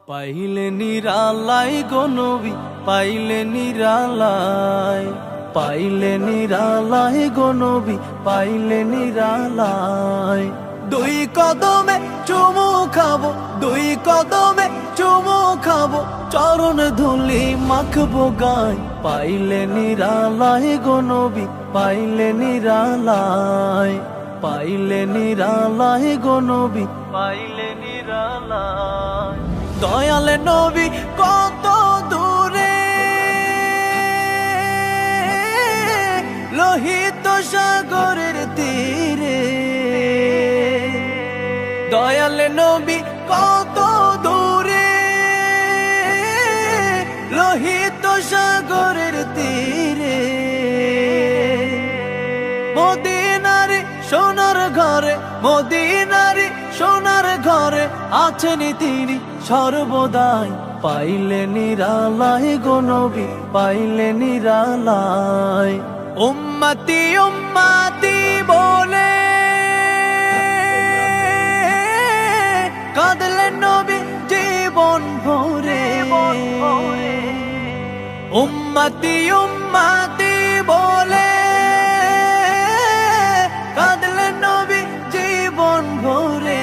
পাইলে নিরালাই গো নবী, পাইলে নিরালাই, পাইলে নিরালাই গো নবী, পাইলে নিরালাই। দুই কদমে চুমু খাবো, দুই কদমে চুমু খাবো, চরণ ধুলি মাখবো গায়। পাইলে নিরালাই গো নবী, পাইলে নিরালাই, পাইলে নিরালাই গো নবী, পাইলে নিরালাই। দয়াল নবী কত দূরে, লোহিত সাগরের তীরে। দয়াল নবী কত দূরে, লোহিত সাগরের তীরে। মদিনারে সোনার ঘরে, মদিনারে সোনার ঘরে আছেন তিনি সর্বদাই। পাইলে নিরালাই গো নবী, পাইলে নিরালাই। উম্মতি উম্মতি বলে কাঁদলেন নবী জীবন ভরে। উম্মতি উম্মতি বলে কাঁদলেন নবী জীবন ভরে।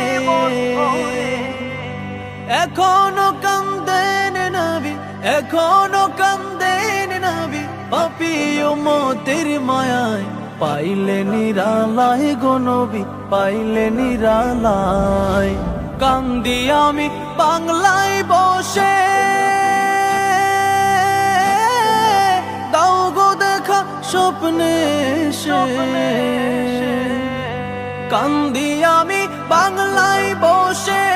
এখনো কান্দেন নবী, এখনো কান্দেন নবী, পাপী উম্মতের মায়ায়। পাইলে নিরালাই গো নবী, পাইলে নিরালাই। কান্দি আমি বাংলায় বসে, দাও গো দেখা স্বপ্নে এসে। কান্দি আমি বাংলায় বসে,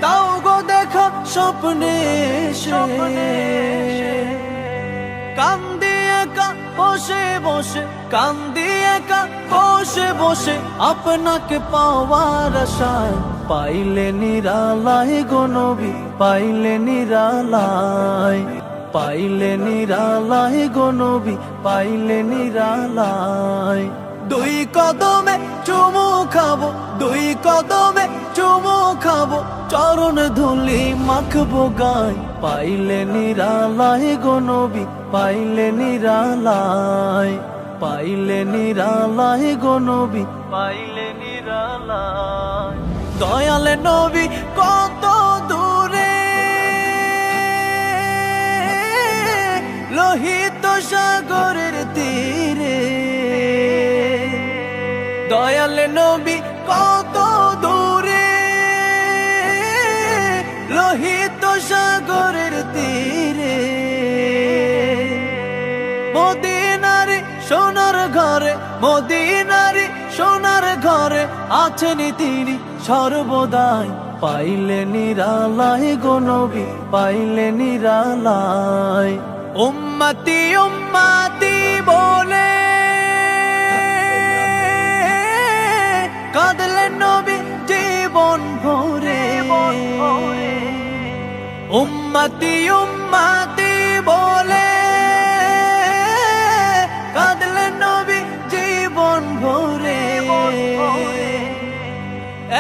দাও গো দেখা স্বপ্নে এসে। কান্দি একা বসে বসে, কান্দি একা বসে বসে, আপনাকে পাওয়ার আশায়। পাইলে নিরালাই গো নবী, পাইলে নিরালাই, পাইলে নিরালাই গো নবী, পাইলে নিরালাই। দুই কদমে চুমু খাবো, দুই কদমে চুমু খাবো, চরণ ধুলি মাখবো গায়। পাইলে নিরালাই গো নবী, পাইলে নিরালাই, পাইলে নিরালাই গো নবী, পাইলে নিরালাই। দয়াল নবী কত দূরে, লোহিত সাগরের তীরে। দয়াল নবী কত দূরে, লোহিত সাগরের তীরে। মদিনারে সোনার ঘরে, মদিনারে সোনার ঘরে আছেন তিনি সর্বদাই। পাইলে নিরালাই গো নবী, পাইলে নিরালাই। উম্মতি উম্মতি বলে কাঁদলেন নবী জীবন ভরে। উম্মতি উম্মতি বলে কাঁদলেন নবী জীবন ভরে।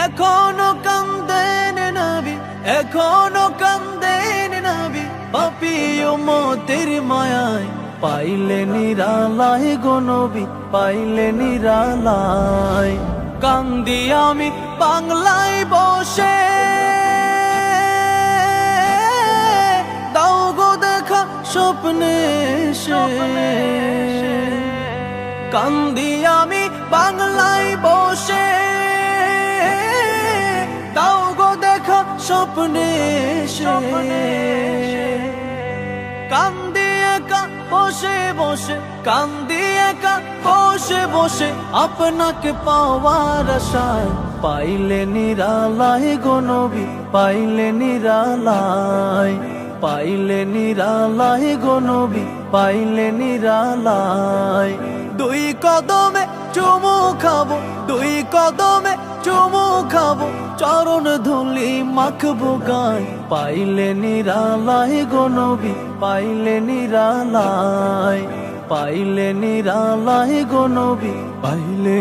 এখনো কান্দেন নবী, এখনো কান্দেন নবী, পাপী উম্মতের মায়ায়। পাইলে নিরালাই গো নবী, পাইলে নিরালাই। কান্দি আমি বাংলায় বসে, দাও গো দেখা স্বপ্নে এসে। কান্দি আমি বাংলায় বসে, দাও গো দেখা স্বপ্নে এসে। কান্দি একা বসে বসে, কান্দি একা বসে বসে, আপনাকে পাওয়ার আশায়। পাইলে নিরালাই গো নবী, পাইলে নিরালাই, পাইলে নিরালাই গো নবী, পাইলে নিরালাই। দুই কদমে চুমু খাবো, দুই কদমে চুমু খাবো, চরণ ধুলি মাখবো গায়। পাইলে নিরালাই গো নবী, পাইলে নিরালাই, পাইলে নিরালাই গো নবী, পাইলে